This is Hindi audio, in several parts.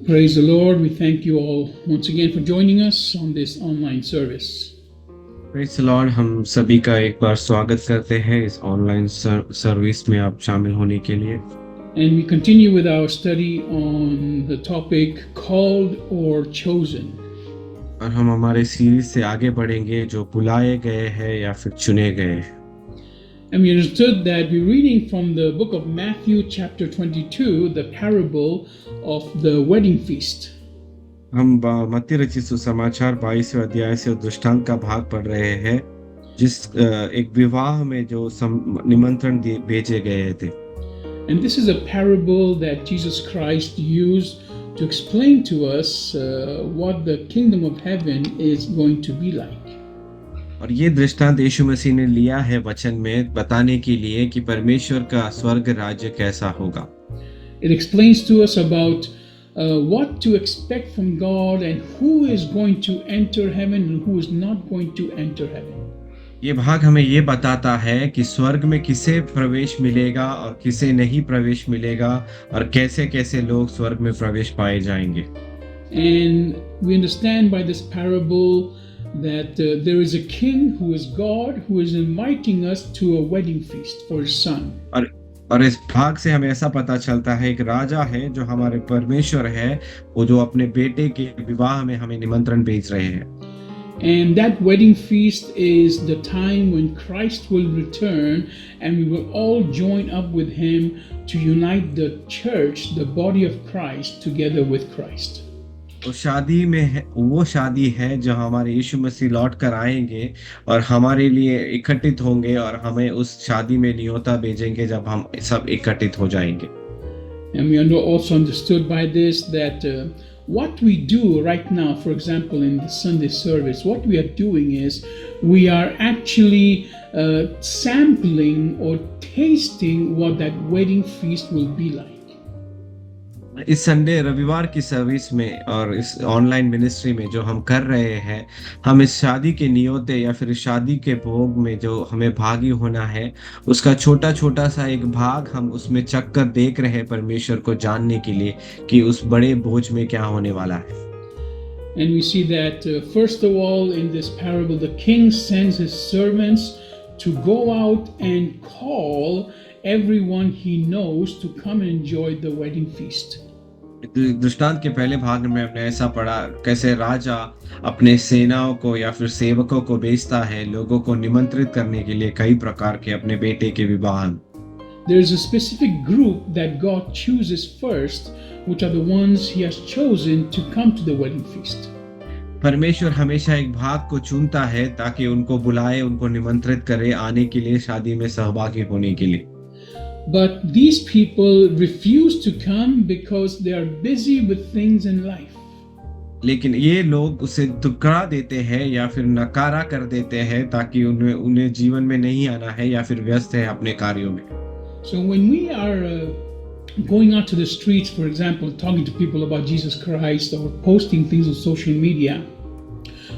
Praise the Lord. We thank you all once again for joining us on this online service. Praise the Lord. हम सभी का एक बार स्वागत करते हैं इस ऑनलाइन सर्विस में आप शामिल होने के लिए। And we continue with our study on the topic called or chosen. और हम हमारे सीरीज से आगे बढ़ेंगे जो बुलाए गए हैं या फिर चुने गए। And we understood that we're reading from the book of Matthew chapter 22, the parable of the wedding feast. हम मत्ती रचित सुसमाचार 22वें अध्याय से दृष्टांत का भाग पढ़ रहे हैं जिस एक विवाह में जो निमंत्रण भेजे गए थे। And this is a parable that Jesus Christ used to explain to us what the kingdom of heaven is going to be like. और ये दृष्टांत यीशु मसीह ने लिया है वचन में बताने के लिए कि परमेश्वर का स्वर्ग राज्य कैसा होगा। It explains to us about what to expect from God and who is going to enter heaven and who is not going to enter heaven. ये भाग हमें ये बताता है कि स्वर्ग में किसे प्रवेश मिलेगा और किसे नहीं प्रवेश मिलेगा और कैसे-कैसे लोग स्वर्ग में प्रवेश पाए जाएंगे। And we understand by this parable that there is a king who is God who is inviting us to a wedding feast for his son. और इस भाग से हमें ऐसा पता चलता है एक राजा है जो हमारे परमेश्वर है, वो जो अपने बेटे के विवाह में हमें निमंत्रण भेज रहे हैं। And that wedding feast is the time when Christ will return and we will all join up with him to unite the church, the body of Christ, together with Christ. तो शादी में है, वो शादी है जो हमारे यीशु मसीह लौट कर आएंगे और हमारे लिए इकट्ठित होंगे और हमें उस शादी में न्योता भेजेंगे जब हम सब इकट्ठित हो जाएंगे। And we also understood by this that what we do right now, for example, in the Sunday service, what we are doing is we are actually sampling or tasting what that wedding feast will be like. इस संडे रविवार की सर्विस में और इस ऑनलाइन मिनिस्ट्री में जो हम कर रहे हैं, हम इस शादी के नियोते या फिर शादी के भोग में जो हमें भागी होना है उसका छोटा सा एक भाग हम उसमें चख कर देख रहे हैं परमेश्वर को जानने के लिए कि उस बड़े भोज में क्या होने वाला है। And we see that first of all in this parable the king sends his servants to go out and call everyone he knows to come and enjoy the wedding feast. दृष्टांत के पहले भाग में हमने ऐसा पढ़ा कैसे राजा अपने सेनाओं को या फिर सेवकों को भेजता है लोगों को निमंत्रित करने के लिए कई प्रकार के अपने बेटे के विवाह। There is a specific group that God chooses first, which are the ones he has chosen to come to the wedding feast. परमेश्वर हमेशा एक भाग को चुनता है ताकि उनको बुलाए, उनको निमंत्रित करे आने के लिए शादी में सहभागी होने के लिए। But these people refuse to come because they are busy with things in life. लेकिन ये लोग उसे ठुकरा देते हैं या फिर नकारा कर देते हैं ताकि उन्हें जीवन में नहीं आना है या फिर व्यस्त है अपने कार्यों में। So when we are going out to the streets, for example, talking to people about Jesus Christ or posting things on social media,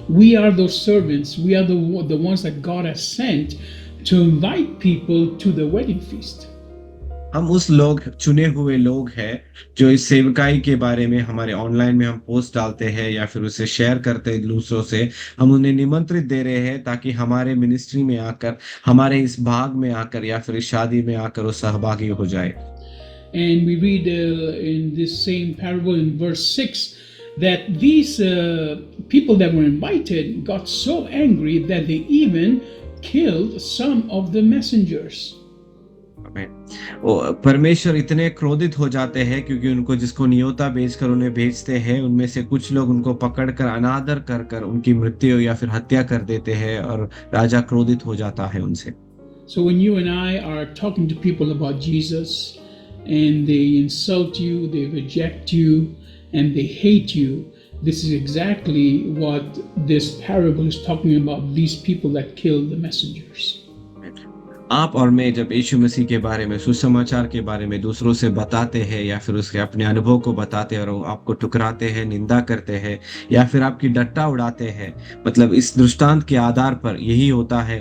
we are those servants. We are the ones that God has sent to invite people to the wedding feast. हम उस लोग चुने हुए लोग हैं जो इस सेवकाई के बारे में हमारे ऑनलाइन में हम पोस्ट डालते हैं या फिर उसे शेयर करते हैं दूसरों से। हम उन्हें निमंत्रित दे रहे हैं ताकि हमारे मिनिस्ट्री में आकर, हमारे इस भाग में आकर या फिर इस शादी में आकर वो सहभागी हो जाए। And we read in this same parable in verse 6 that these people that were invited got so angry that they even killed some of the messengers. परमेश्वर इतने क्रोधित हो जाते हैं क्योंकि उनको जिसको नियोता भेजकर उन्हें भेजते हैं उनमें से कुछ लोग उनको पकड़कर अनादर कर उनकी मृत्यु या फिर हत्या कर देते हैं और राजा क्रोधित हो जाता है उनसे। So when you and I are talking to people about Jesus and they insult you, they reject you and they hate you, this is exactly what this parable is talking about, these people that killed the messengers. आप और मैं जब यीशु मसीह के बारे में सुसमाचार के बारे में दूसरों से बताते हैं या फिर उसके अपने अनुभव को बताते हैं और आपको ठुकराते हैं, निंदा करते हैं या फिर आपकी डट्टा उड़ाते हैं, मतलब इस दृष्टांत के आधार पर यही होता है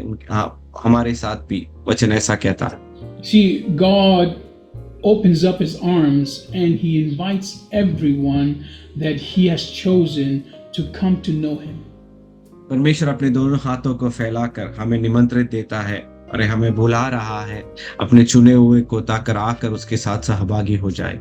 हमारे साथ भी वचन ऐसा कहता है। See, God opens up his arms and he invites everyone that he has chosen to come to know him. परमेश्वर अपने दोनों हाथों को फैलाकर हमें निमंत्रित देता है और हमें बुला रहा है अपने चुने हुए को ताकर आकर उसके साथ सहभागी हो जाए।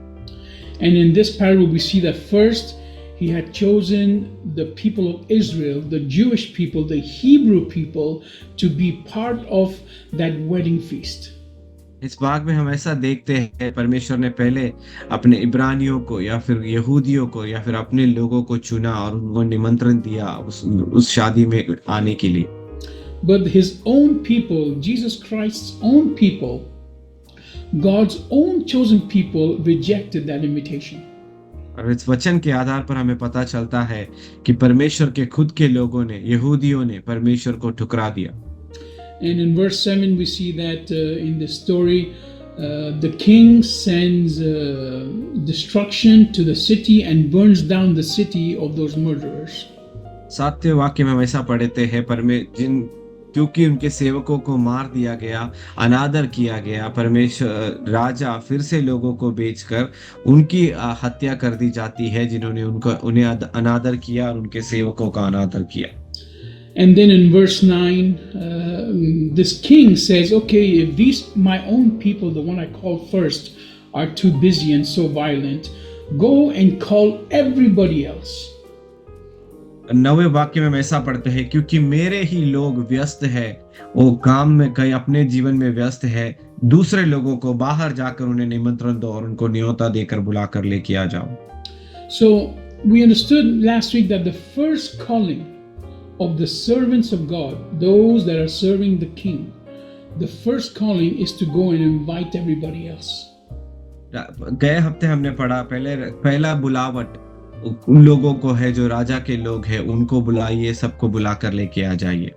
And in this parable, we see that first he had chosen the people of Israel, the Jewish people, the Hebrew people, to be part of that wedding feast. इस भाग में हम ऐसा देखते हैं परमेश्वर ने पहले अपने इब्रानियों को या फिर यहूदियों को या फिर अपने लोगों को चुना और उनको निमंत्रण दिया उस शादी में आने के लिए। But his own people, Jesus Christ's own people, God's own chosen people, rejected that invitation. और इस वचन के आधार पर हमें पता चलता है कि परमेश्वर के खुद के लोगों ने यहूदियों ने परमेश्वर को ठुकरा दिया। And in verse 7 we see that in the story the king sends destruction to the city and burns down the city of those murderers. 7वें वाक्य में हम ऐसा पढ़ते हैं क्योंकि उनके सेवकों को मार दिया गया, अनादर किया गया, परमेश्वर राजा फिर से लोगों को बेचकर उनकी हत्या कर दी जाती है जिन्होंने उन्हें अनादर किया और उनके सेवकों का अनादर किया। And then in verse 9, this king says, okay, if these my own people, the one I called first, are too busy and so violent, go and call everybody else. 9वें वाक्य में हम ऐसा पढ़ते हैं क्योंकि मेरे ही लोग व्यस्त है, वो काम में कहीं अपने जीवन में व्यस्त है, दूसरे लोगों को बाहर जाकर उन्हें निमंत्रण दो और उनको न्योता देकर बुलाकर लेके आ जाओ। So we understood last week that the first calling of the servants of God, those that are serving the king, the first calling is to go and invite everybody else. गए हफ्ते हमने पढ़ा पहला बुलावट उन लोगों को है जो राजा के लोग हैं, उनको बुलाइए, सबको बुलाकर लेके आ जाइए।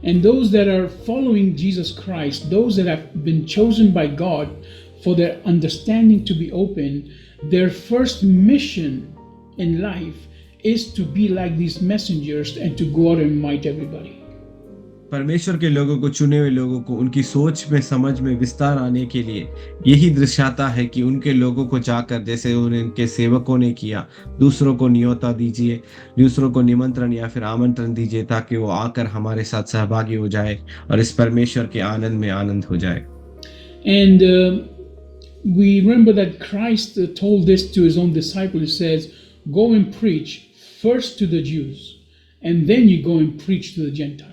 And those that are following Jesus Christ, those that have been chosen by God for their understanding to be open, their first mission in life is to be like these messengers and to go out and invite everybody. परमेश्वर के लोगों को, चुने हुए लोगों को उनकी सोच में समझ में विस्तार आने के लिए यही दर्शाता है कि उनके लोगों को जाकर जैसे उनके सेवकों ने किया, दूसरों को न्योता दीजिए, दूसरों को निमंत्रण या फिर आमंत्रण दीजिए ताकि वो आकर हमारे साथ सहभागी हो जाए और इस परमेश्वर के आनंद में आनंद हो जाए। And we remember that Christ told this to his own disciples. He says, go and preach first to the Jews and then you go and preach to the Gentiles.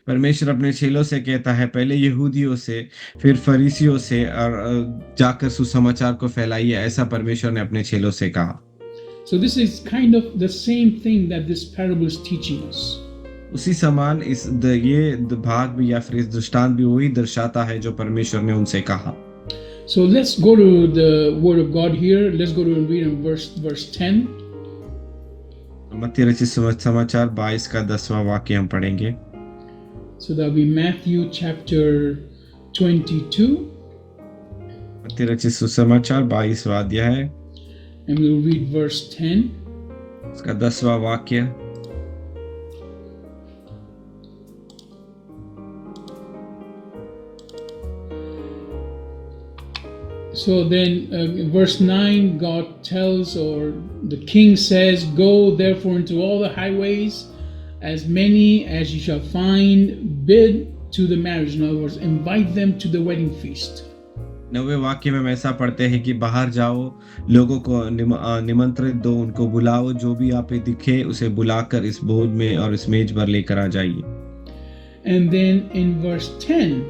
परमेश्वर अपने चेलों से कहता है पहले यहूदियों से फिर फरीसियों से और जाकर सुसमाचार को फैलाइए, ऐसा परमेश्वर ने अपने चेलों से कहा। So this is kind of the same thing that this parable is teaching us. उसी समान ये भाग भी या फिर इस दृष्टांत भी वही दर्शाता है जो परमेश्वर ने उनसे कहा। So let's go to the word of God here. Let's go to and read in verse 10. मत्ती रचित समाचार 22 का 10वां वाक्य हम पढ़ेंगे। So that will be Matthew chapter 22. मत्ती रचित सुसमाचार 22वां अध्याय है। And we'll read verse 10. इसका 10वां वाक्य। So then verse 9, God tells, or the king says, go therefore into all the highways, as many as you shall find, bid to the marriage. In other words, invite them to the wedding feast. 9वें वाक्य में हम ऐसा पढ़ते हैं कि बाहर जाओ, लोगों को निमंत्रित दो, उनको बुलाओ, जो भी आप पे दिखे उसे बुलाकर इस भोज में और इस मेज पर लेकर आ जाइए। And then in verse 10,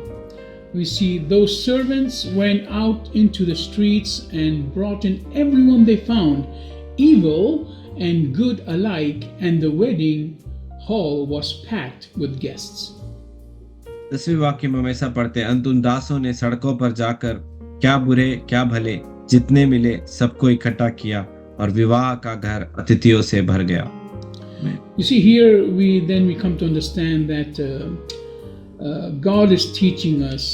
we see those servants went out into the streets and brought in everyone they found, evil and good alike, and the wedding hall was packed with guests. 10वें वाक्य में हम ऐसा पढ़ते हैं, अंत उन दासों ने सड़कों पर जाकर क्या बुरे क्या भले जितने मिले सबको इकट्ठा किया और विवाह का घर अतिथियों से भर गया। You see, here we come to understand that God is teaching us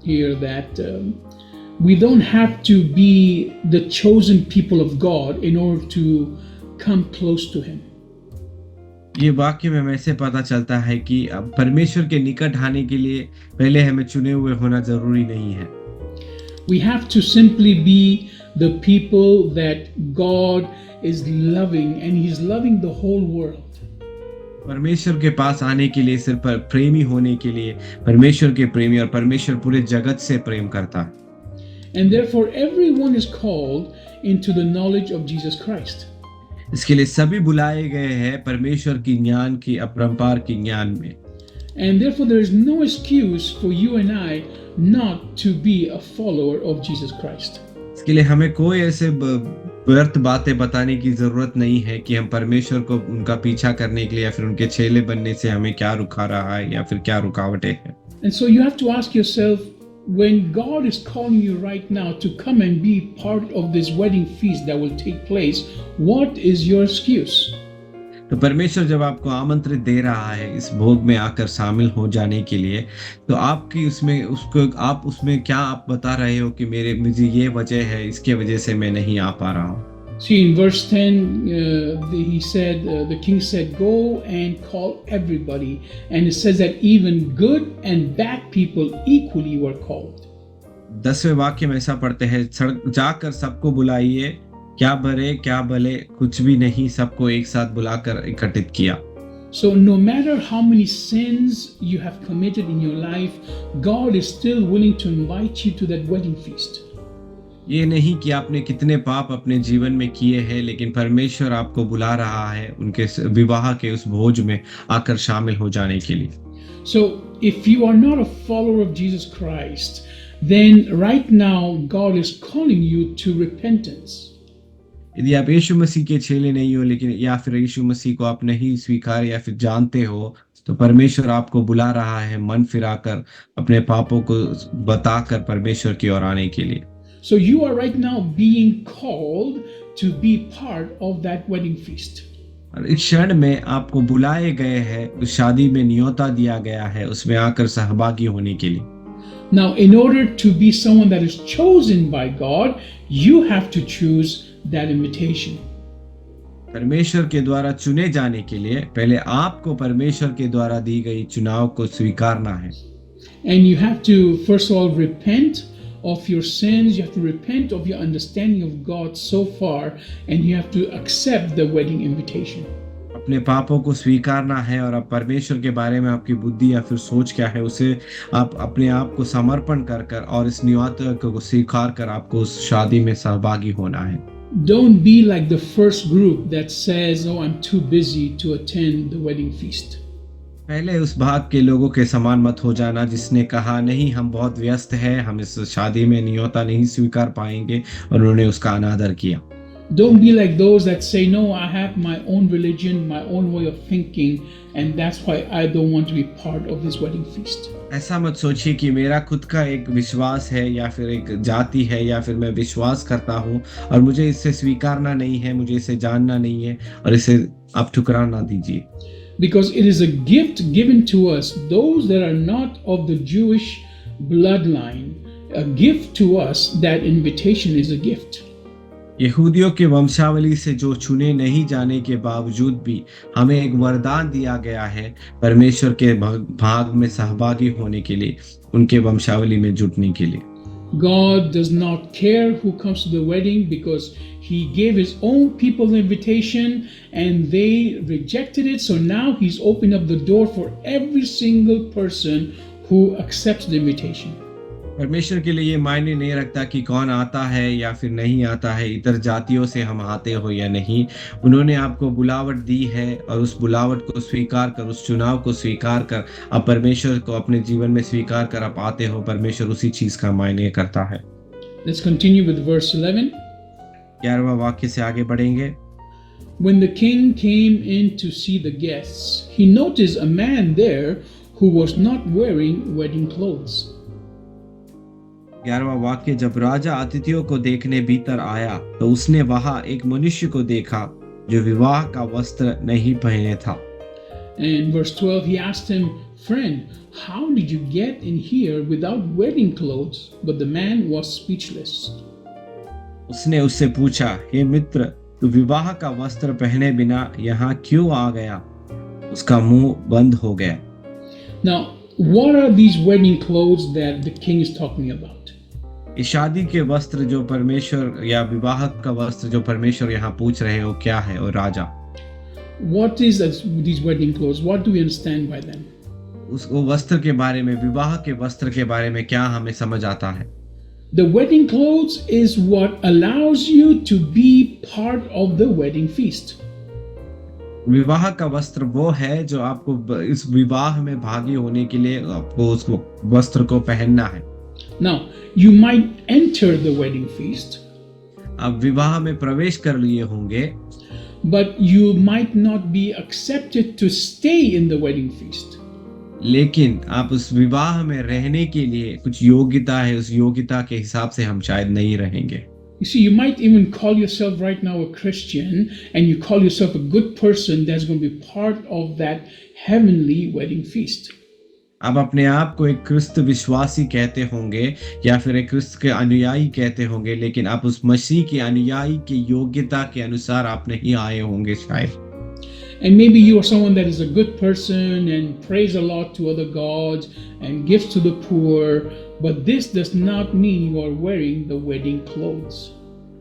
here that we don't have to be the chosen people of God in order to come close to Him. ये वाक्य में ऐसे पता चलता है कि परमेश्वर के निकट आने के लिए पहले हमें चुने हुए होना जरूरी नहीं है। We have to simply be the people that God is loving, and He's loving the whole world. परमेश्वर के पास आने के लिए, सिर्फ प्रेमी होने के लिए, परमेश्वर के प्रेमी, और परमेश्वर पूरे जगत से प्रेम करता है। And therefore, everyone is called into the knowledge of Jesus Christ. इसके लिए सभी बुलाए गए हैं परमेश्वर की ज्ञान की, अपरंपार की ज्ञान में। And therefore, there is no excuse for you and I not to be a follower of Jesus Christ. इसके लिए हमें कोई ऐसे व्यर्थ बातें बताने की जरूरत नहीं है कि हम परमेश्वर को उनका पीछा करने के लिए या फिर उनके चेले बनने से हमें क्या रुका रहा है या फिर क्या रुकावटें हैं। And so you have to ask yourself, when God is calling you right now to come and be part of this wedding feast that will take place, what is your excuse? तो परमेश्वर जब आपको आमंत्रित दे रहा है इस भोग में आकर शामिल हो जाने के लिए, तो आपकी आप उसमें क्या आप बता रहे हो कि मुझे ये वजह है, इसके वजह से मैं नहीं आ पा रहा हूँ। See, in verse 10, he said, the king said, go and call everybody. And it says that even good and bad people equally were called. 10वें वाक्य में ऐसा पढ़ते हैं, जाकर सबको बुलाइए, क्या बरे क्या भले कुछ भी नहीं, सबको एक साथ बुलाकर इकट्ठित किया। So no matter how many sins you have committed in your life, God is still willing to invite you to that wedding feast. ये नहीं कि आपने कितने पाप अपने जीवन में किए हैं, लेकिन परमेश्वर आपको बुला रहा है उनके विवाह के उस भोज में आकर शामिल हो जाने के लिए। So if you are not a follower of Jesus Christ, then right now God is calling you to repentance. यदि आप यीशु मसीह के चेले नहीं हो, लेकिन या फिर यीशु मसीह को आप नहीं स्वीकार या फिर जानते हो, तो परमेश्वर आपको बुला रहा है मन फिराकर अपने पापों को बताकर परमेश्वर की ओर आने के लिए। So you are right now being called to be part of that wedding feast. और इस क्षण में आपको बुलाए गए हैं, उस शादी में न्योता दिया गया है, उसमें आकर सहभागी होने के लिए। Now, in order to be someone that is chosen by God, you have to choose that invitation. परमेश्वर के द्वारा चुने जाने के लिए पहले आपको परमेश्वर के द्वारा दी गई चुनाव को स्वीकारना है। And you have to first of all repent of your sins. You have to repent of your understanding of God so far, and you have to accept the wedding invitation. अपने पापों को स्वीकारना है और अब परमेश्वर के बारे में आपकी बुद्धि या फिर सोच क्या है उसे आप अपने आप को समर्पण कर कर और इस न्योता को स्वीकार कर आपको उस शादी में सहभागी होना है। Don't be like the first group that says, "Oh, I'm too busy to attend the wedding feast." पहले उस भाग के लोगों के समान मत हो जाना जिसने कहा नहीं हम बहुत व्यस्त हैं, हम इस शादी में न्योता नहीं स्वीकार पाएंगे, और उन्होंने उसका अनादर किया। Don't be like those that say, "No, I have my own religion, my own way of thinking, and that's why I don't want to be part of this wedding feast." ऐसा मत सोचिए कि मेरा खुद का एक विश्वास है या फिर एक जाति है या फिर मैं विश्वास करता हूँ और मुझे इससे स्वीकारना नहीं है, मुझे इसे जानना नहीं है, और इसे आप ठुकरा ना दीजिए। Because it is a gift given to us, those that are not of the Jewish bloodline, a gift to us. That invitation is a gift. यहूदियों के वंशावली से जो चुने नहीं जाने के बावजूद भी हमें एक वरदान दिया गया है परमेश्वर के भाग में सहभागी होने के लिए, उनके वंशावली में जुटने के लिए। God does not care who comes to the wedding because He gave His own people the invitation and they rejected it. So now He's opened up the door for every single person who accepts the invitation. परमेश्वर के लिए ये मायने नहीं रखता कि कौन आता है या फिर नहीं आता है, इतर जातियों से हम आते हो या नहीं। उन्होंने आपको बुलावट दी है और उस बुलावट को स्वीकार कर, उस चुनाव को स्वीकार कर, आप परमेश्वर को अपने जीवन में स्वीकार कर आप आते हो। परमेश्वर उसी चीज का मायने करता है। Let's continue with verse 11. 11वां वाक्य से आगे बढ़ेंगे। When the king came in to see the guests, he noticed a man there who was not wearing wedding clothes. 11वां वाक्य, जब राजा अतिथियों को देखने भीतर आया तो उसने वहां एक मनुष्य को देखा जो विवाह का वस्त्र नहीं पहने था। And verse 12, he asked him, "Friend, how did you get in here without wedding clothes?" But the man was speechless. उसने उससे पूछा, हे मित्र, तू विवाह का वस्त्र पहने बिना यहाँ क्यों आ गया? उसका मुंह बंद हो गया। Now, what are these wedding clothes that the king is talking about? ये शादी के वस्त्र जो परमेश्वर या विवाह का वस्त्र जो परमेश्वर यहाँ पूछ रहे हैं वो क्या है? और राजा What is these wedding clothes? What do we understand by them? उसको वस्त्र के बारे में, विवाह के वस्त्र के बारे में क्या हमें समझ आता है? The wedding clothes is what allows you to be part of the wedding feast. विवाह का वस्त्र वो है जो आपको इस विवाह में भागी होने के लिए आपको उसको वस्त्र को पहनना है। Now, you might enter the wedding feast, आप विवाह में प्रवेश कर लिए होंगे, but you might not be accepted to stay in the wedding feast. लेकिन आप उस विवाह में रहने के लिए कुछ योग्यता है, उस योग्यता के हिसाब से हम शायद नहीं रहेंगे। You see, you might even call yourself right now a Christian, and you call yourself a good person that's going to be part of that heavenly wedding feast. आप अपने आप को एक क्रिस्त विश्वासी कहते होंगे या फिर एक क्रिस्त के अनुयायी कहते होंगे, लेकिन आप उस मसीह के अनुयायी की योग्यता के अनुसार आप नहीं आए होंगे शायद। And maybe you are someone that is a good person and prays a lot to other gods and gives to the poor, but this does not mean you are wearing the wedding clothes.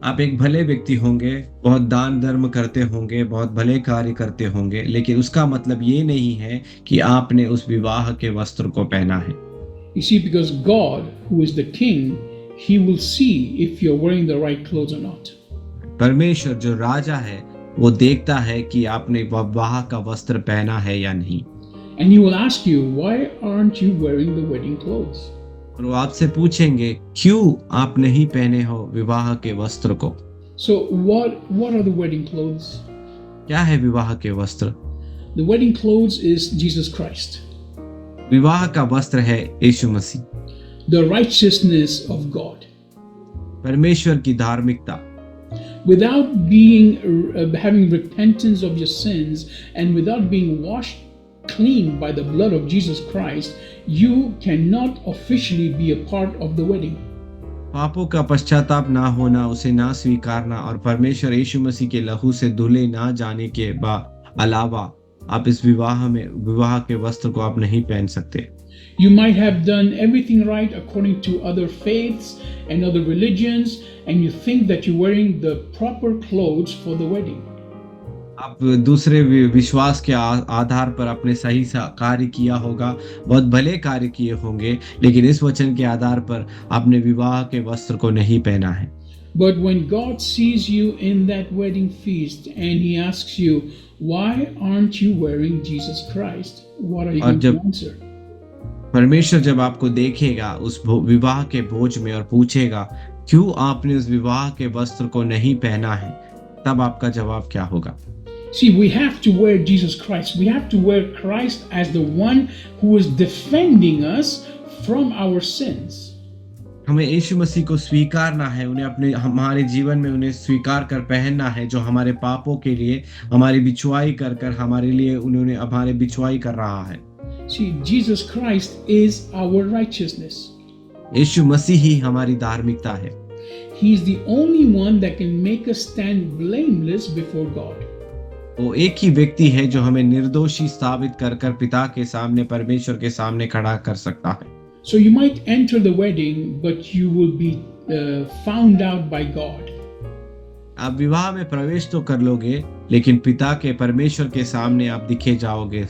आप एक भले व्यक्ति होंगे, बहुत दान धर्म करते होंगे, बहुत भले कार्य करते होंगे, लेकिन उसका मतलब ये नहीं है कि आपने उस विवाह के वस्त्र को पहना है। You see, because God, who is the king, he will see if you're wearing the right clothes or not. परमेश्वर जो राजा है वो देखता है कि आपने विवाह का वस्त्र पहना है या नहीं। And he will ask you, why aren't you wearing the wedding clothes? और वो आपसे पूछेंगे क्यों आप नहीं पहने हो विवाह के वस्त्र को। So what are the wedding clothes? क्या है विवाह के वस्त्र? The wedding clothes is Jesus Christ, विवाह का वस्त्र है यीशु मसीह, the righteousness of God. परमेश्वर की धार्मिकता। Without being having repentance of your sins and without being washed clean by the blood of Jesus Christ, you cannot officially be a part of the wedding. पापों का पश्चाताप ना होना, उसे ना स्वीकारना और परमेश्वर यीशु मसीह के लहू से धुले ना जाने के अलावा आप इस विवाह के वस्त्र को आप नहीं पहन सकते। You might have done everything right according to other faiths and other religions, and you think that you're wearing the proper clothes for the wedding. आप दूसरे विश्वास के आधार पर आपने सही सा कार्य किया होगा, बहुत भले कार्य किए होंगे, लेकिन इस वचन के आधार पर आपने विवाह के वस्त्र को नहीं पहना है। But when God sees you in that wedding feast and he asks you, why aren't you wearing Jesus Christ? What are you going to answer? परमेश्वर जब आपको देखेगा उस विवाह के भोज में और पूछेगा क्यों आपने उस विवाह के वस्त्र को नहीं पहना है, तब आपका जवाब क्या होगा? See, we have to wear Jesus Christ. We have to wear Christ as the one who is defending us from our sins. हमें यीशु मसीह को स्वीकारना है, उन्हें अपने हमारे जीवन में उन्हें स्वीकार कर पहनना है, जो हमारे पापों के लिए हमारी बिछुआई कर हमारे लिए उन्होंने हमारे बिछुआई कर रहा है। See, Jesus Christ is our righteousness. यीशु मसीह ही हमारी धार्मिकता है। He is the only one that can make us stand blameless before God. वो एक ही व्यक्ति है जो हमें निर्दोषी साबित कर पिता के सामने, परमेश्वर के सामने खड़ा कर सकता है। So you might enter the wedding, but you will be found out by God. आप विवाह में प्रवेश तो कर लोगे, लेकिन पिता के परमेश्वर के सामने आप दिखे जाओगे।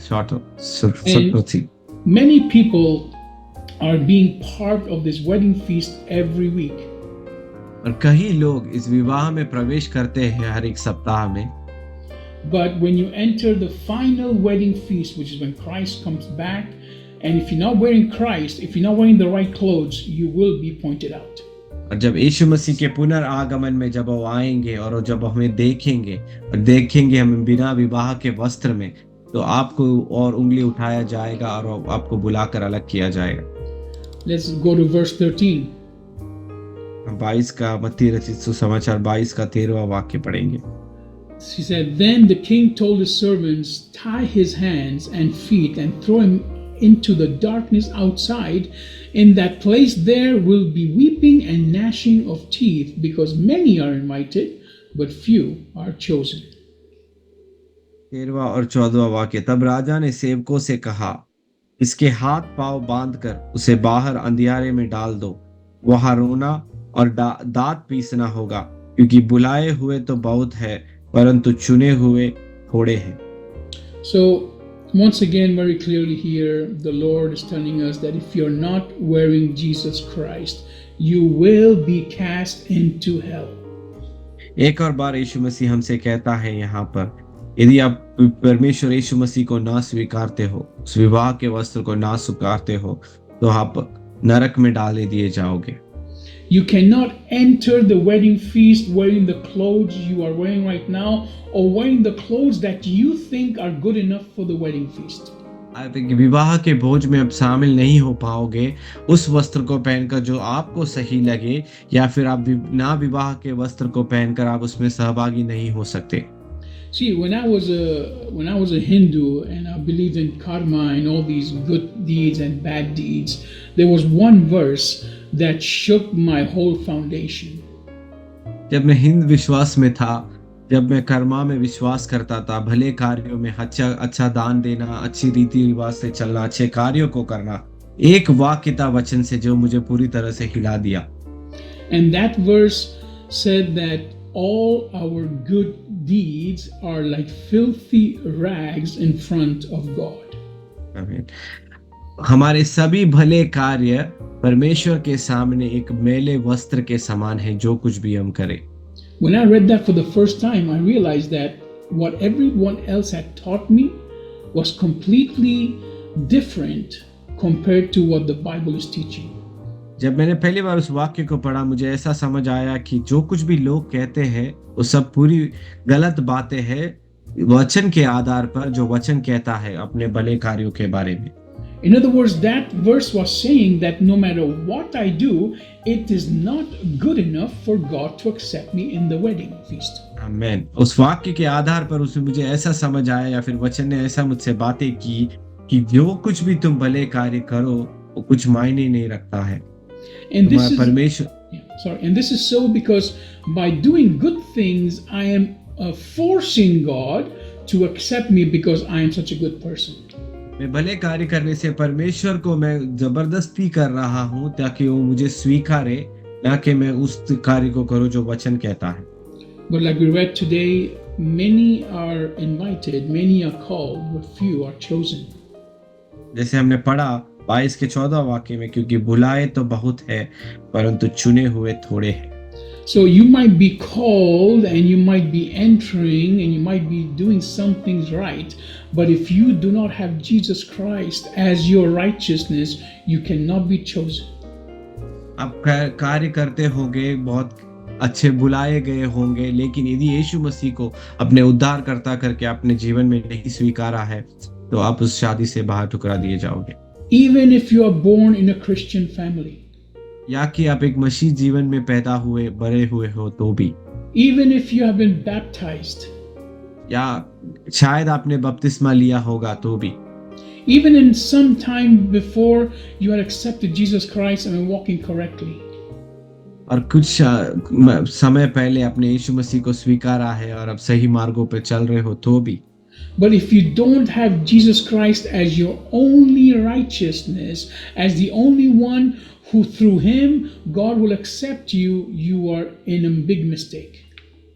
Many people are being part of this wedding feast every week. और कई लोग इस विवाह में प्रवेश करते हैं हर एक सप्ताह में। But when you enter the final wedding feast, which is when Christ comes back, and if you're not wearing Christ, if you're not wearing the right clothes, you will be pointed out. और जब यीशु मसीह के पुनर्आगमन में जब वो आएंगे और जब हमें देखेंगे हमें बिना विवाह के वस्त्र में, तो आपको और उंगली उठाया जाएगा और आपको बुलाकर अलग किया जाएगा। Let's go to verse 13. 22 का मत्ती रचित सुसमाचार 22 का 13वां वाक्य पढ़ेंगे। She said, Then the king told his servants, tie his hands and feet and throw him into the darkness outside. In that place there will be weeping and gnashing of teeth, because many are invited, but few are chosen. 13वां और 14वां वाक्य। तब राजा ने सेवकों से कहा, इसके हाथ पांव बांधकर उसे बाहर अंधियारे में डाल दो, वहां रोना और दांत पीसना होगा, क्योंकि बुलाए हुए तो बहुत है, परंतु चुने हुए थोड़े हैं। So, once again, very clearly here, the Lord is telling us that if you're not wearing Jesus Christ, you will be cast into hell. एक और बार यीशु मसीह हमसे कहता है यहाँ पर, यदि आप परमेश्वर यीशु मसीह को ना स्वीकारते हो, उस विवाह के वस्त्र को ना स्वीकारते हो, तो आप नरक में डाले दिए जाओगे। You cannot enter the wedding feast wearing the clothes you are wearing right now or wearing the clothes that you think are good enough for the wedding feast. आप एक विवाह के भोज में अब शामिल नहीं हो पाओगे उस वस्त्र को पहनकर जो आपको सही लगे, या फिर आप ना विवाह के वस्त्र को पहनकर आप उसमें सहभागी नहीं हो सकते। See, when I was a Hindu and I believed in karma and all these good deeds and bad deeds, there was one verse that shook my whole foundation. जब मैं हिंद विश्वास में था, जब मैं कर्मा में विश्वास करता था, भले कार्यों में अच्छा दान देना, अच्छी रीति रिवाज से चलना, अच्छे कार्यों को करना, एक वाक्य था वचन से जो मुझे पूरी तरह से हिला दिया। And that verse said that all our good deeds are like filthy rags in front of God. आमीन। हमारे सभी भले कार्य परमेश्वर के सामने एक मैले वस्त्र के समान है, जो कुछ भी हम करें। When I read that for the first time, I realized that what everyone else had taught me was completely different compared to what the Bible is teaching. जब मैंने पहली बार उस वाक्य को पढ़ा, मुझे ऐसा समझ आया कि जो कुछ भी लोग कहते हैं वो सब पूरी गलत बातें हैं, वचन के आधार पर जो वचन कहता है अपने भले कार्यों के बारे में। In other words, that verse was saying that no matter what I do, it is not good enough for God to accept me in the wedding feast. आमीन। उस वाक्य के आधार पर उसमें मुझे ऐसा समझ आया, या फिर वचन ने ऐसा मुझसे बातें की कि जो कुछ भी तुम भले कार्य करो वो कुछ मायने नहीं रखता है। And this is परमेश्वर and this is so because by doing good things, I am forcing God to accept me because I am such a good person. मैं भले कार्य करने से परमेश्वर को मैं जबरदस्ती कर रहा हूँ ताकि वो मुझे स्वीकारे, ना कि मैं उस कार्य को करूँ जो वचन कहता है। But like we read today, many are invited, many are called, but few are chosen. जैसे हमने पढ़ा 22 के 14 वाक्य में, क्योंकि बुलाए तो बहुत है परंतु चुने हुए थोड़े हैं। So you might be called and you might be entering and you might be doing some things right, but if you do not have Jesus Christ as your righteousness, you cannot be chosen. आप कार्य करते होंगे, बहुत अच्छे बुलाए गए होंगे, लेकिन यदि यीशु मसीह को अपने उद्धारकर्ता करके अपने जीवन में नहीं स्वीकारा है, तो आप उस शादी से बाहर ठुकरा दिए जाओगे। Even if you are born in a Christian family, या कि आप एक मसीह जीवन में पैदा हुए बड़े हुए हो तो भी, even if you have been baptized, या शायद आपने बपतिस्मा लिया होगा तो भी, even in some time before you had accepted Jesus Christ and been walking correctly, और कुछ समय पहले अपने यीशु मसीह को स्वीकारा है और अब सही मार्गों पर चल रहे हो तो भी, but if you don't have Jesus Christ as your only righteousness, as the only one who through him God will accept you, you are in a big mistake.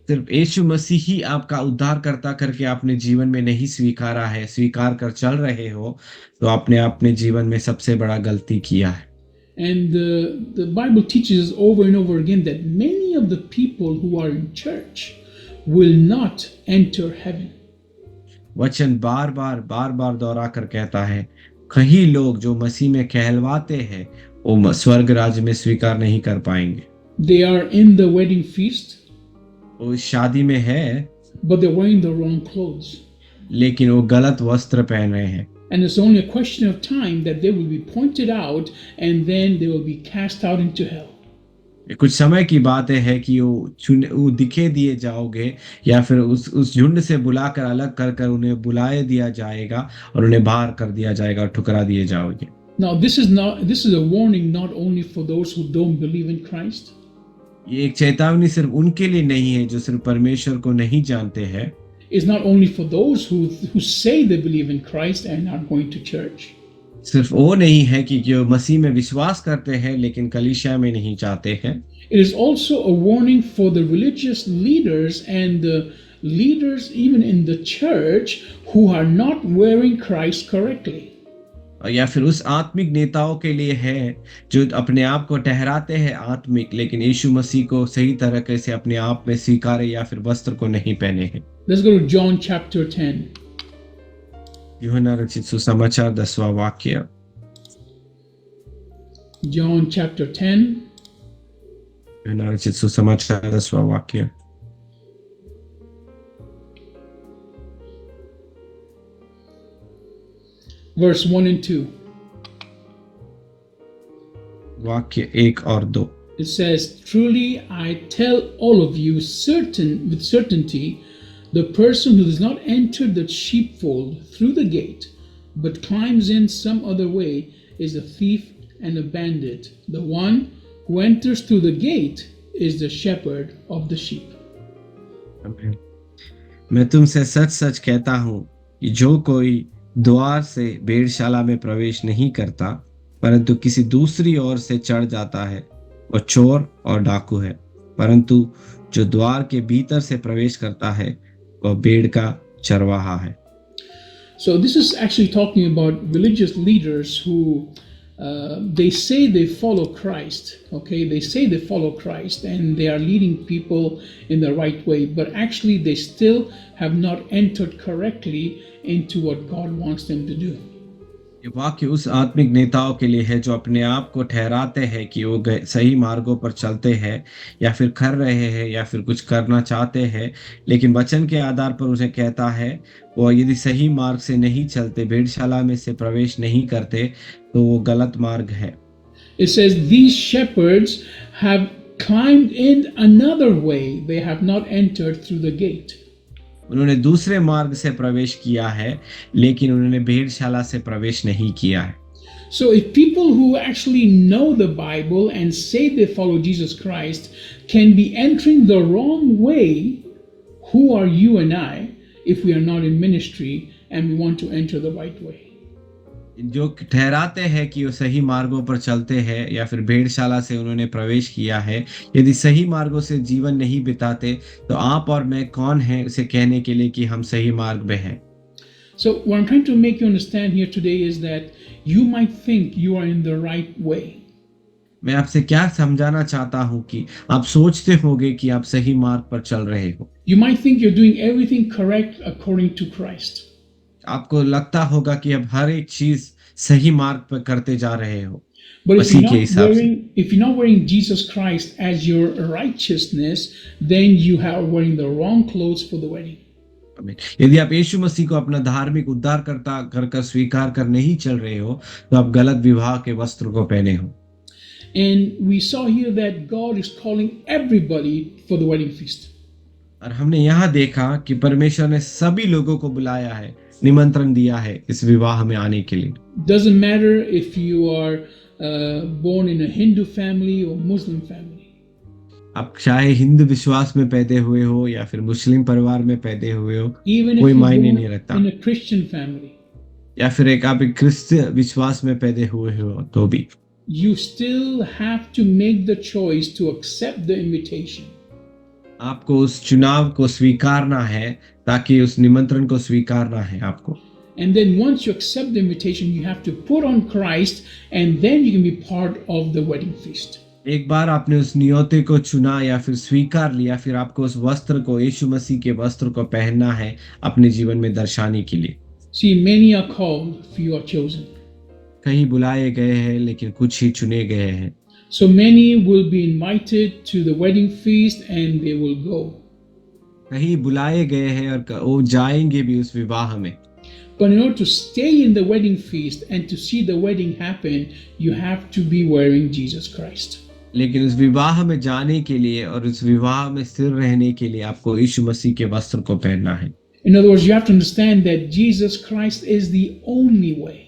सिर्फ यीशु मसीह ही आपका उद्धारकर्ता करके आपने जीवन में नहीं स्वीकारा है, स्वीकार कर चल रहे हो, तो आपने अपने जीवन में सबसे बड़ा गलती किया है। And the Bible teaches us over and over again that many of the people who are in church will not enter heaven. वचन बार बार दोहरा कर कहता है, कई लोग जो मसीह में कहलवाते हैं वो स्वर्ग राज्य में स्वीकार नहीं कर पाएंगे। They are in the wedding feast, वो शादी में है, but they're wearing the wrong clothes. लेकिन वो गलत वस्त्र पहन रहे हैं। And it's only a question of time that they will be pointed out and then they will be cast out into hell. कुछ समय की बात है कि वो दिखे दिए जाओगे, या फिर उस झुंड से बुलाकर अलग कर उन्हें बुलाए दिया जाएगा और उन्हें बाहर कर दिया जाएगा और ठुकरा दिए जाओगे। Now this is a warning not only for those who don't believe in Christ. ये एक चेतावनी सिर्फ उनके लिए नहीं है जो सिर्फ परमेश्वर को नहीं जानते हैं। It's not only for those who say they believe in Christ and are going to church. सिर्फ वो नहीं है कि जो मसीह में विश्वास करते हैं लेकिन कलीसिया में नहीं जाते हैं। It is also a warning for the religious leaders and the leaders even in the church who are not wearing Christ correctly. या फिर उस आत्मिक नेताओं के लिए है जो अपने आप को ठहराते हैं आत्मिक लेकिन यीशु मसीह को सही तरीके से अपने आप में स्वीकारे या फिर वस्त्र को नहीं पहने हैं। Let's go to John chapter 10. यूहन्ना रचित सुसमाचार 10वां वाक्य। John chapter 10, यूहन्ना रचित सुसमाचार 10वां वाक्य। verse 1 and 2. वाक्य 1 और 2। It says, "Truly I tell all of you with certainty, the person who does not enter the sheepfold through the gate, but climbs in some other way, is a thief and a bandit. The one who enters through the gate is the shepherd of the sheep." आमीन। मैं तुमसे सच सच कहता हूं कि जो कोई द्वार से भेड़शाला में प्रवेश नहीं करता परंतु किसी दूसरी ओर से चढ़ जाता है वह चोर और डाकू है, परंतु जो द्वार के भीतर से प्रवेश करता है वह भेड़ का चरवाहा है। So this is actually talking about religious leaders who they say they follow Christ. Okay, they say they follow Christ and they are leading people in the right way, but actually they still have not entered correctly into what God wants them to do. ये वाक्य उस आत्मिक नेताओं के लिए है जो अपने आप को ठहराते हैं कि वो सही मार्गों पर चलते हैं या फिर कर रहे हैं या फिर कुछ करना चाहते हैं, लेकिन वचन के आधार पर उसे कहता है वो यदि सही मार्ग से नहीं चलते, भेड़शाला में से प्रवेश नहीं करते तो वो गलत मार्ग है। It says these shepherds have climbed in another way. They have not entered through the gate. उन्होंने दूसरे मार्ग से प्रवेश किया है लेकिन उन्होंने भेड़शाला से प्रवेश नहीं किया है। So if people who actually know the Bible and say they follow Jesus Christ can be entering the wrong way, who are you and I if we are not in ministry and we want to enter the right way? जो ठहराते हैं कि वो सही मार्गों पर चलते हैं या फिर भेड़शाला से उन्होंने प्रवेश किया है, यदि सही मार्गों से जीवन नहीं बिताते तो आप और मैं कौन है उसे कहने के लिए कि हम सही मार्ग में हैं। So what I'm trying to make you understand here today is that you might think you are in the right way. मैं आपसे क्या समझाना चाहता हूं कि आप सोचते होंगे कि आप सही मार्ग पर चल रहे हो। You might think you're doing everything correct according to Christ. आपको लगता होगा कि अब हर एक चीज सही मार्ग पर करते जा रहे हो But मसीह के हिसाब से। if you're not wearing Jesus Christ as your righteousness, then you are wearing the wrong clothes for the wedding. यदि आप यीशु मसीह को अपना धार्मिक उद्धारकर्ता कर स्वीकार कर नहीं चल रहे हो तो आप गलत विवाह के वस्त्र को पहने हो। And we saw here that God is calling everybody for the wedding feast. और हमने यहाँ देखा कि परमेश्वर ने सभी लोगों को बुलाया है, निमंत्रण दिया है इस विवाह में आने के लिए। Doesn't matter if you are born in a Hindu family or Muslim family. आप चाहे हिंदू विश्वास में पैदा हुए हो या फिर मुस्लिम परिवार में पैदा हुए हो, Even if कोई you're मायने born नहीं रखता। in a Christian family, या फिर आप एक क्रिश्चियन विश्वास में पैदा हुए हो तो भी you still have to make the choice to accept the invitation. आपको उस चुनाव को स्वीकारना है, ताकि उस निमंत्रण को स्वीकारना है आपको। And then once you accept the invitation, you have to put on Christ, and then you can be part of the wedding feast. एक बार आपने उस नियोते को चुना या फिर स्वीकार लिया, फिर आपको उस वस्त्र को, यीशु मसीह के वस्त्र को पहनना है अपने जीवन में दर्शाने के लिए। See, many are called, few are chosen. कहीं बुलाए गए हैं लेकिन कुछ ही चुने गए हैं। So many will be invited to the wedding feast and they will go. कहीं बुलाए गए हैं और वो जाएंगे भी उस विवाह में। But in order to stay in the wedding feast and to see the wedding happen, you have to be wearing Jesus Christ. लेकिन उस विवाह में जाने के लिए और उस विवाह में स्थिर रहने के लिए आपको यीशु मसीह के वस्त्र को पहनना है। In other words, you have to understand that Jesus Christ is the only way.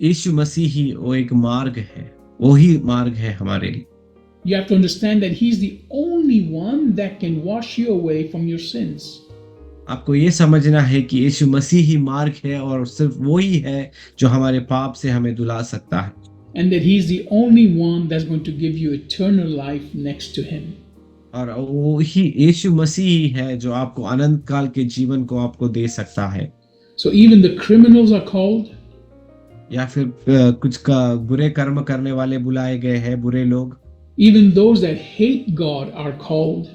यीशु मसीह ही वो एक मार्ग है, वो ही मार्ग है हमारे लिए। You have to understand that He's the only one that can wash you away from your sins. आपको ये समझना है कि यीशु मसीह ही मार्ग है और सिर्फ वो ही है जो हमारे पाप से हमें धुला सकता है, and that He's the only one that's going to give you eternal life next to Him. और वो ही यीशु मसीह ही है जो आपको अनंत काल के जीवन को आपको दे सकता है। So even the criminals are called, या फिर कुछ का बुरे कर्म करने वाले बुलाए गए हैं, बुरे लोग, even those that hate God are called.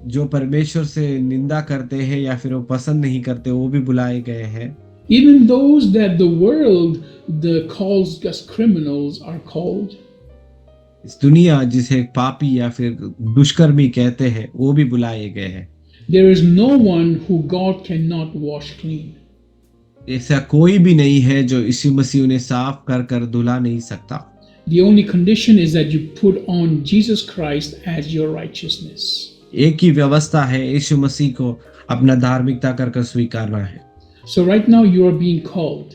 जो परमेश्वर से निंदा करते हैं या फिर वो पसंद नहीं करते, वो भी बुलाए गए हैं। Even those that the world calls us criminals are called. इस दुनिया जिसे पापी या फिर दुष्कर्मी कहते हैं, वो भी बुलाए गए हैं। There is no one who God cannot wash clean. ऐसा कोई भी नहीं है जो यीशु मसीह उन्हें साफ कर कर धुला नहीं सकता। The only condition is that you put on Jesus Christ as your righteousness. एक ही व्यवस्था है, यीशु मसीह को अपना धार्मिकता कर कर स्वीकारना है। So right now you are being called,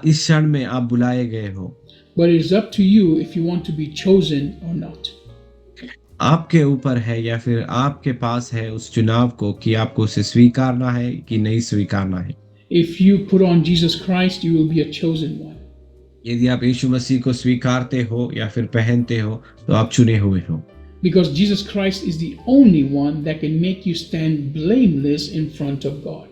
इस क्षण में आप बुलाए गए हो, but it's up to you if you want to be chosen or not. आपके ऊपर है या फिर आपके पास है उस चुनाव को कि आपको उसे स्वीकारना है कि नहीं स्वीकारना है। If you put on Jesus Christ, you will be a chosen one. यदि आप यीशु मसीह को स्वीकारते हो या फिर पहनते हो तो आप चुने हुए हो, Because Jesus Christ is the only one that can make you stand blameless in front of God.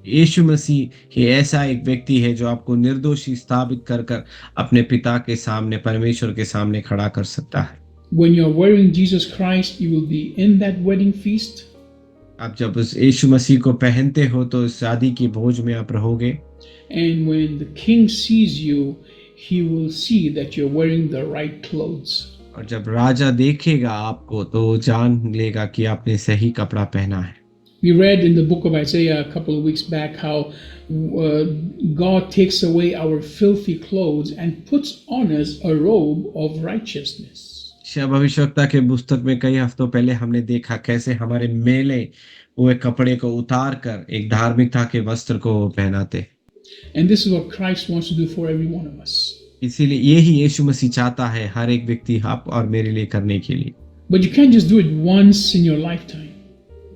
यीशु मसीह ही ऐसा एक व्यक्ति है जो आपको निर्दोषी स्थापित कर कर अपने पिता के सामने, परमेश्वर के सामने खड़ा कर सकता है। When you're wearing Jesus Christ, you will be in that wedding feast. आप जब उस यीशु मसीह को पहनते हो तो इस शादी की भोज में आप रहोगे, And when the king sees you, he will see that you're wearing the right clothes. और जब राजा देखेगा आपको तो वो जान लेगा कि आपने सही कपड़ा पहना है। We read in the book of Isaiah a couple of weeks back how God takes away our filthy clothes and puts on us a robe of righteousness. भविष्यवक्ता के पुस्तक में कई हफ्तों पहले हमने देखा कैसे हमारे मेले हुए कपड़े को उतार कर एक धार्मिकता के वस्त्र को पहनाते। And this is what Christ wants to do for every one of us. इसीलिए यही यीशु मसीह चाहता है हर एक व्यक्ति आप और मेरे लिए करने के लिए। But you can't just do it once in your lifetime.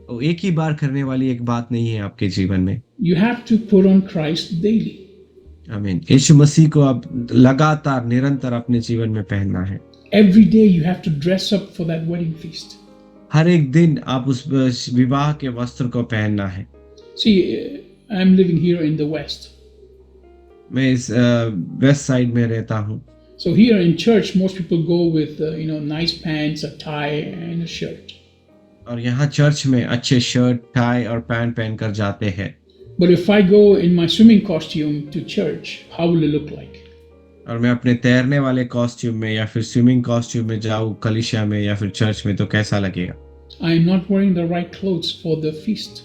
तो एक ही बार करने वाली एक बात नहीं है आपके जीवन में। You have to put on Christ daily. आमीन। यीशु मसीह को आप लगातार निरंतर अपने जीवन में पहनना है। Every day you have to dress up for that wedding feast. हर एक दिन आप उस विवाह के वस्त्र को पहनना है। See, I'm living here in the West. मैं इस वेस्ट साइड में रहता हूँ। So here in church, most people go with nice pants, a tie, and a shirt. और यहाँ चर्च में अच्छे शर्ट, टाई और पैंट पहनकर जाते हैं। But if I go in my swimming costume to church, how will it look like? और मैं अपने तैरने वाले कॉस्ट्यूम में या फिर स्विमिंग कॉस्ट्यूम में जाऊँ कलीसिया में या फिर चर्च में तो कैसा लगेगा? I am not wearing the right clothes for the feast.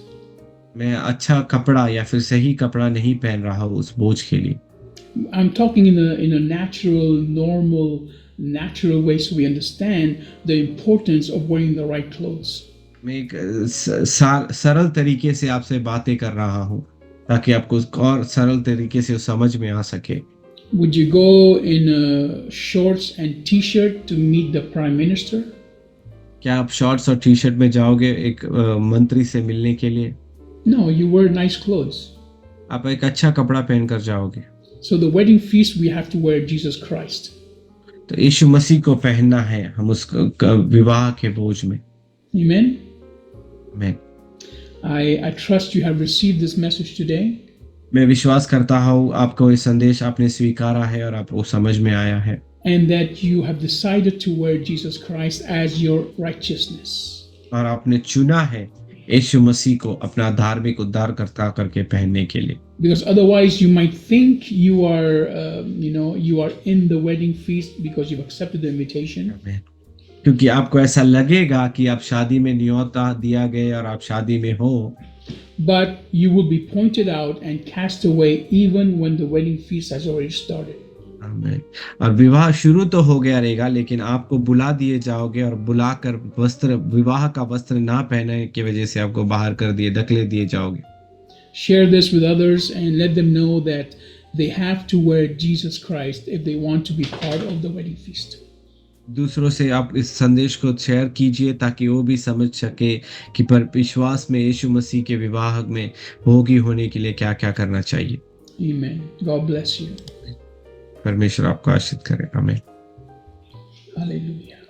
मैं अच्छा कपड़ा या फिर सही कपड़ा नहीं पहन रहा हूँ उस भोज के लिए। I'm talking in a natural, normal, natural way, so we understand the importance of wearing the right clothes. मैं एक सरल तरीके से आपसे बातें कर रहा हूँ ताकि आपको और सरल तरीके से समझ में आ सके। Would you go in shorts and t-shirt to meet the prime minister? क्या आप शॉर्ट्स और टी शर्ट में जाओगे एक मंत्री से मिलने के लिए? No, you wear nice clothes. आप एक अच्छा कपड़ा पहनकर जाओगे। So the wedding feast, we have to wear Jesus Christ. तो यीशु मसीह को पहनना है हम उस विवाह के भोज में। Amen. मैं I trust you have received this message today. मैं विश्वास करता हूँ आपको ये संदेश आपने स्वीकारा है और आपको समझ में आया है। And that you have decided to wear Jesus Christ as your righteousness. और आपने चुना है यीशु मसीह को अपना धार्मिक उद्धारकर्ता करके पहनने के लिए। Because otherwise you might think you are in the wedding feast because you've accepted the invitation. क्योंकि आपको ऐसा लगेगा कि आप शादी में न्योता दिया गए और आप शादी में हो। But you will be pointed out and cast away even when the wedding feast has already started. और विवाह शुरू तो हो गया रहेगा लेकिन आपको बुला दिए जाओगे और बुलाकर वस्त्र विवाह का वस्त्र ना पहनने की वजह से आपको बाहर कर दिए धकेले दिए जाओगे। Share this with others and let them know that they have to wear Jesus Christ if they want to be part of the wedding feast. दूसरों से आप इस संदेश को शेयर कीजिए ताकि वो भी समझ सके कि पर विश्वास में यीशु मसीह के विवाह में भोगी होने के लिए क्या-क्या करना चाहिए। Amen. God bless you. परमेश्वर आपको आशीष करे। आमीन। Hallelujah.